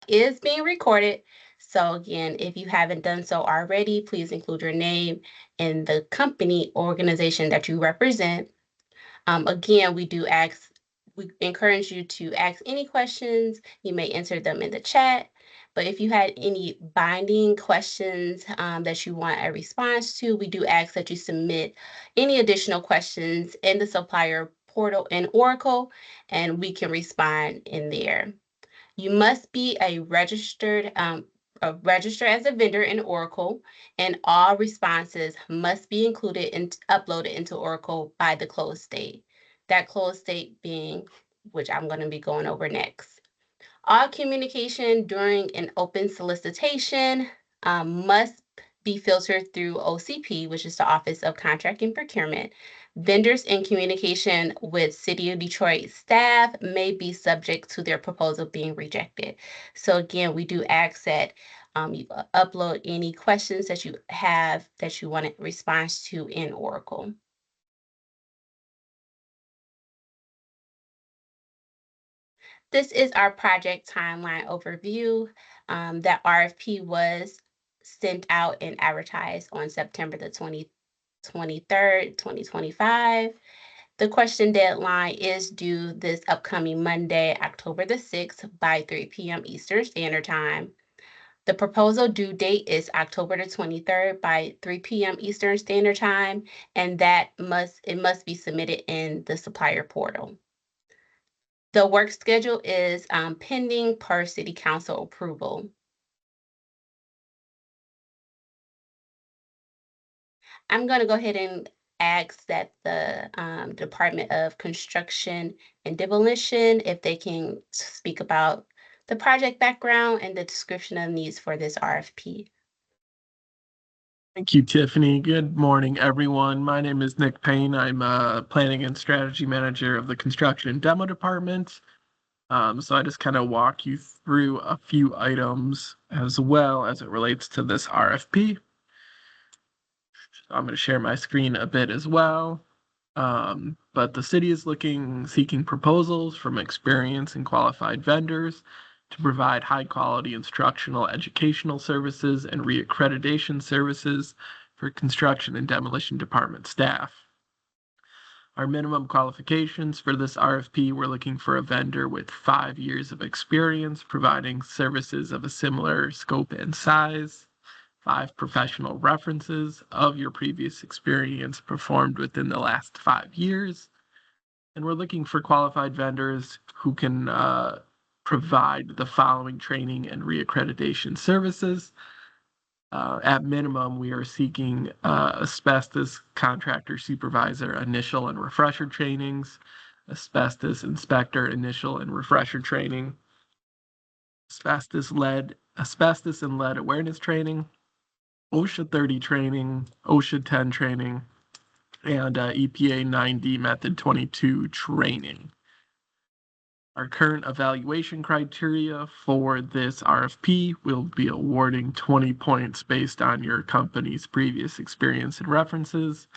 is being recorded. So again, if you haven't done so already, please include your name and the company organization that you represent. Again, we encourage you to ask any questions. You may enter them in the chat. But if you had any binding questions that you want a response to, we do ask that you submit any additional questions in the supplier portal in Oracle, and we can respond in there. You must be registered as a vendor in Oracle, and all responses must be included and uploaded into Oracle by the close date. That close date being, which I'm going to be going over next. All communication during an open solicitation must be filtered through OCP, which is the Office of Contract and Procurement. Vendors in communication with City of Detroit staff may be subject to their proposal being rejected. So again, we do ask that you upload any questions that you have that you want a response to in Oracle. This is our project timeline overview. That RFP was sent out and advertised on September the 23rd, 2025. The question deadline is due this upcoming Monday, October the 6th by 3 p.m. Eastern Standard Time. The proposal due date is October the 23rd by 3 p.m. Eastern Standard Time, and it must be submitted in the supplier portal. The work schedule is pending per City Council approval. I'm going to go ahead and ask that the Department of Construction and Demolition, if they can speak about the project background and the description of needs for this RFP. Thank you, Tiffany. Good morning, everyone. My name is Nick Payne. I'm Planning and Strategy Manager of the Construction and Demo Department. So I just kind of walk you through a few items as well as it relates to this RFP. I'm going to share my screen a bit as well. But the city is seeking proposals from experienced and qualified vendors to provide high-quality instructional educational services and reaccreditation services for construction and demolition department staff. Our minimum qualifications for this RFP, we're looking for a vendor with 5 years of experience providing services of a similar scope and size, 5 professional references of your previous experience performed within the last 5 years. And we're looking for qualified vendors who can provide the following training and reaccreditation services. At minimum, we are seeking asbestos contractor supervisor initial and refresher trainings, asbestos inspector initial and refresher training, asbestos and lead awareness training, OSHA 30 training, OSHA 10 training, and EPA 9D Method 22 training. Our current evaluation criteria for this RFP will be awarding 20 points based on your company's previous experience and references.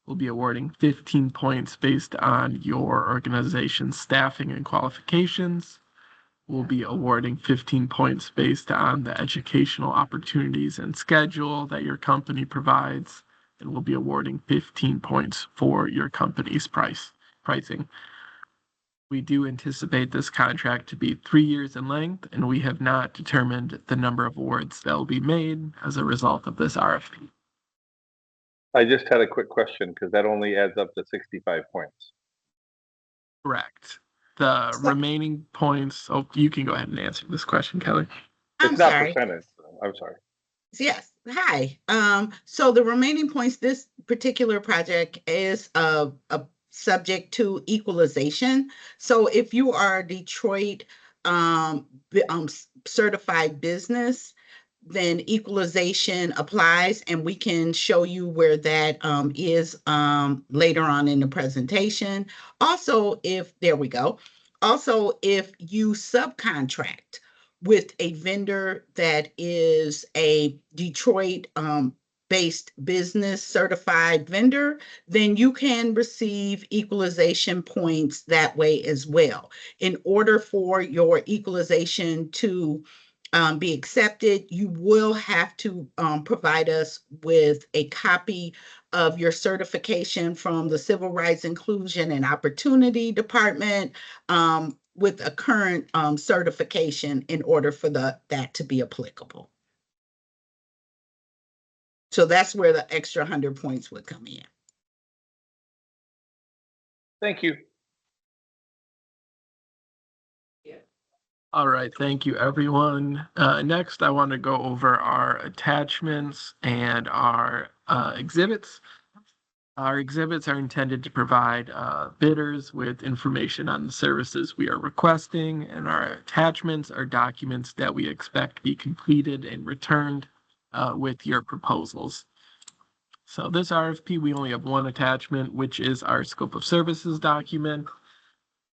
We'll be awarding 15 points based on your organization's staffing and qualifications. We'll be awarding 15 points based on the educational opportunities and schedule that your company provides, and we'll be awarding 15 points for your company's pricing. We do anticipate this contract to be 3 years in length, and we have not determined the number of awards that will be made as a result of this RFP. I just had a quick question because that only adds up to 65 points. Correct. The remaining points, you can go ahead and answer this question, Kelly. It's not percentage. I'm sorry. Yes. Hi. So the remaining points, this particular project is a subject to equalization. So if you are a Detroit certified business, then equalization applies, and we can show you where that is later on in the presentation. Also, if you subcontract with a vendor that is a Detroit based business certified vendor, then you can receive equalization points that way as well. In order for your equalization to be accepted, you will have to provide us with a copy of your certification from the Civil Rights Inclusion and Opportunity Department with a current certification in order for that to be applicable. So that's where the extra 100 points would come in. Thank you. All right, thank you, everyone. Next, I want to go over our attachments and our exhibits. Our exhibits are intended to provide bidders with information on the services we are requesting, and our attachments are documents that we expect to be completed and returned with your proposals. So this RFP, we only have one attachment, which is our scope of services document,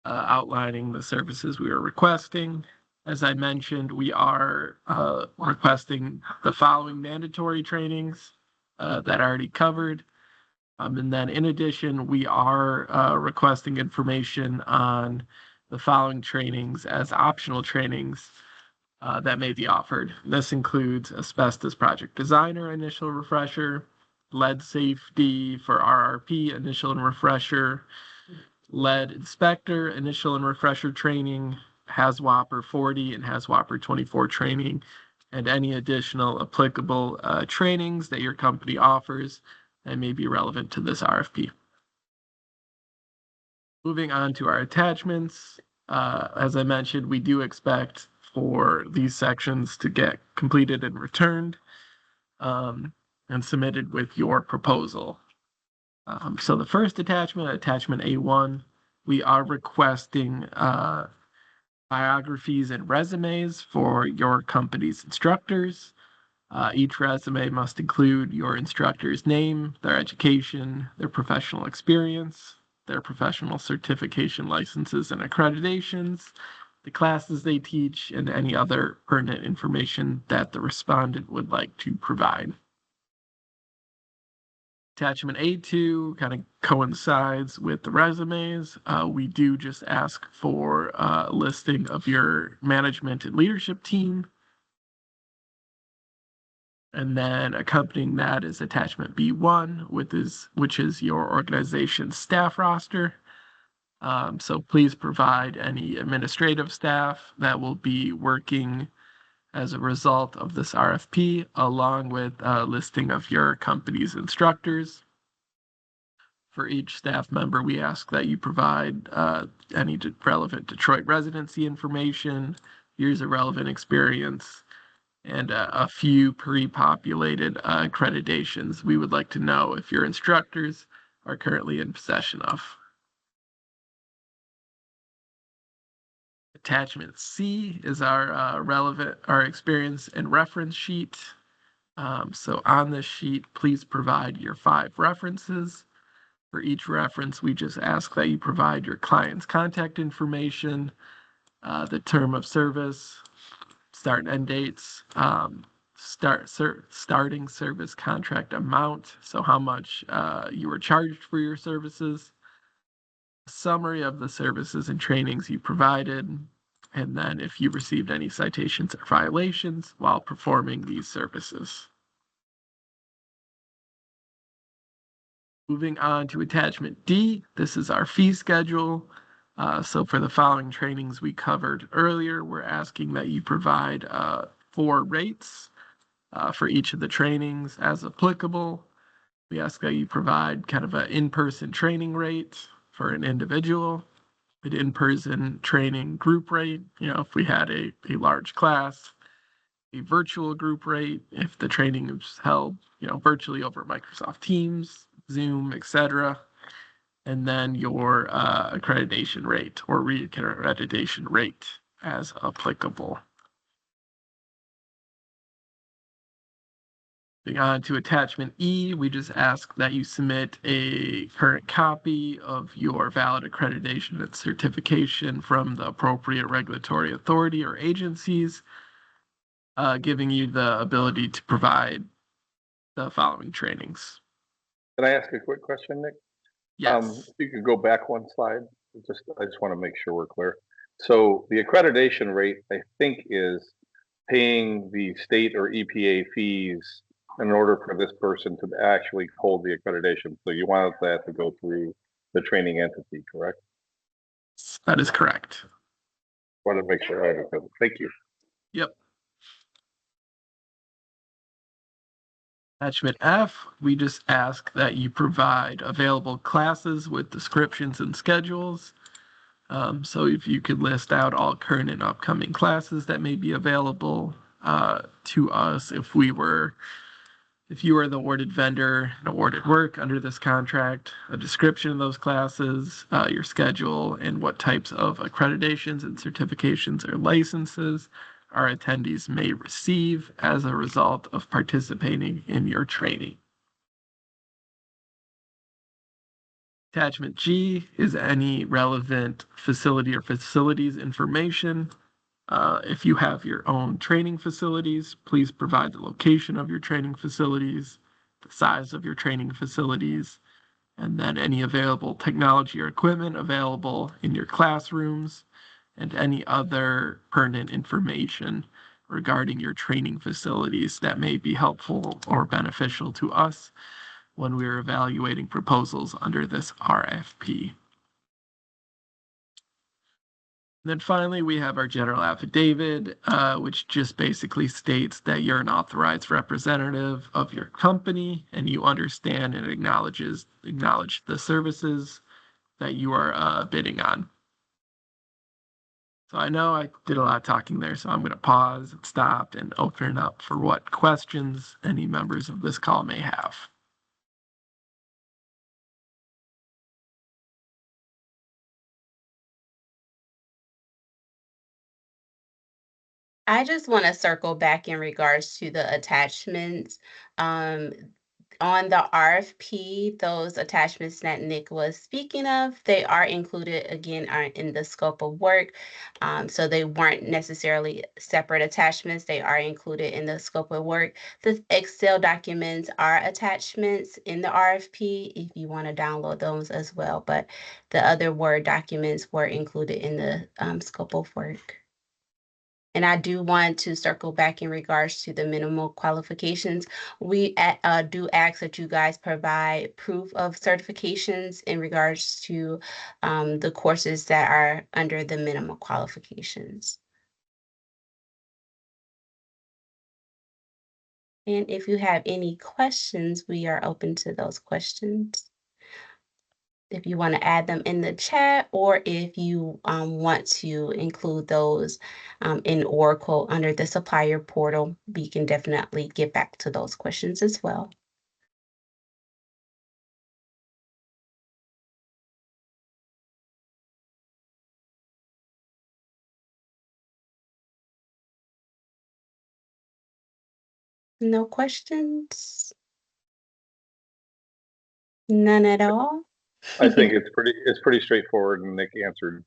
outlining the services we are requesting. As I mentioned, we are requesting the following mandatory trainings that are already covered. And then in addition, we are requesting information on the following trainings as optional trainings that may be offered. This includes asbestos project designer initial refresher, lead safety for RRP initial and refresher, lead inspector initial and refresher training, HAZWOPER 40 and HAZWOPER 24 training, and any additional applicable trainings that your company offers that may be relevant to this RFP. Moving on to our attachments, as I mentioned, we do expect for these sections to get completed and returned and submitted with your proposal. So the first attachment, attachment A1, we are requesting biographies and resumes for your company's instructors. Each resume must include your instructor's name, their education, their professional experience, their professional certification licenses and accreditations, the classes they teach, and any other pertinent information that the respondent would like to provide. Attachment A2 kind of coincides with the resumes. We do just ask for a listing of your management and leadership team. And then accompanying that is attachment B1, which is your organization's staff roster. So please provide any administrative staff that will be working as a result of this RFP, along with a listing of your company's instructors. For each staff member, we ask that you provide any relevant Detroit residency information, years of relevant experience, and a few pre-populated accreditations we would like to know if your instructors are currently in possession of. Attachment C is our our experience and reference sheet. So on this sheet, please provide your 5 references. For each reference, we just ask that you provide your client's contact information, the term of service, start and end dates, starting service contract amount, so how much you were charged for your services, a summary of the services and trainings you provided, and then if you received any citations or violations while performing these services. Moving on to attachment D, this is our fee schedule. So for the following trainings we covered earlier, we're asking that you provide 4 rates for each of the trainings as applicable. We ask that you provide kind of an in-person training rate for an individual, an in-person training group rate, if we had a large class, a virtual group rate if the training is held, virtually over Microsoft Teams, Zoom, etc. And then your accreditation rate or reaccreditation rate as applicable. Moving on to attachment E, we just ask that you submit a current copy of your valid accreditation and certification from the appropriate regulatory authority or agencies, giving you the ability to provide the following trainings. Can I ask a quick question, Nick? Yes. If you could go back one slide, I just want to make sure we're clear. So the accreditation rate, I think, is paying the state or EPA fees in order for this person to actually hold the accreditation. So you want that to go through the training entity, correct? That is correct. Want to make sure I understand. Thank you. Yep. Attachment F, we just ask that you provide available classes with descriptions and schedules. So if you could list out all current and upcoming classes that may be available to us if you were the awarded vendor and awarded work under this contract, a description of those classes, your schedule, and what types of accreditations and certifications or licenses our attendees may receive as a result of participating in your training. Attachment G is any relevant facility or facilities information. If you have your own training facilities, please provide the location of your training facilities, the size of your training facilities, and then any available technology or equipment available in your classrooms, and any other pertinent information regarding your training facilities that may be helpful or beneficial to us when we are evaluating proposals under this RFP. And then finally, we have our general affidavit, which just basically states that you're an authorized representative of your company and you understand and acknowledge the services that you are bidding on. So I know I did a lot of talking there, so I'm going to pause and stop and open up for what questions any members of this call may have. I just want to circle back in regards to the attachments. On the RFP, those attachments that Nick was speaking of, they are included again in the scope of work. So they weren't necessarily separate attachments. They are included in the scope of work. The Excel documents are attachments in the RFP if you want to download those as well. But the other Word documents were included in the scope of work. And I do want to circle back in regards to the minimal qualifications. We do ask that you guys provide proof of certifications in regards to the courses that are under the minimal qualifications. And if you have any questions, we are open to those questions. If you want to add them in the chat, or if you want to include those in Oracle under the supplier portal, we can definitely get back to those questions as well. No questions? None at all? I think it's pretty straightforward, and Nick answered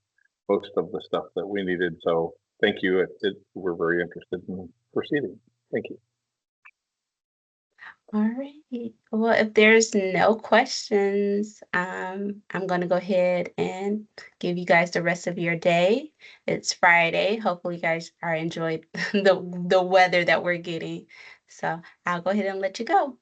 most of the stuff that we needed. So thank you. We're very interested in proceeding. Thank you. All right. Well, if there's no questions, I'm going to go ahead and give you guys the rest of your day. It's Friday. Hopefully you guys are enjoying the weather that we're getting. So I'll go ahead and let you go.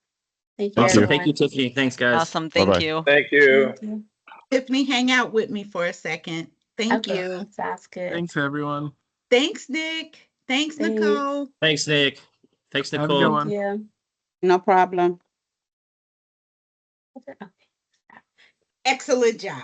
Thank you, Awesome. everyone. Thank you, Tiffany. Thanks, guys. Awesome. Thank Bye-bye. you. Thank you. Thank you. Tiffany, hang out with me for a second. Thank Okay, you. sounds good. Thanks, everyone. Thanks, Nick. Thanks, Thanks. Nicole. Thanks, Nick. Thanks, Have a good Nicole. one. Yeah. No problem. Okay. Excellent job.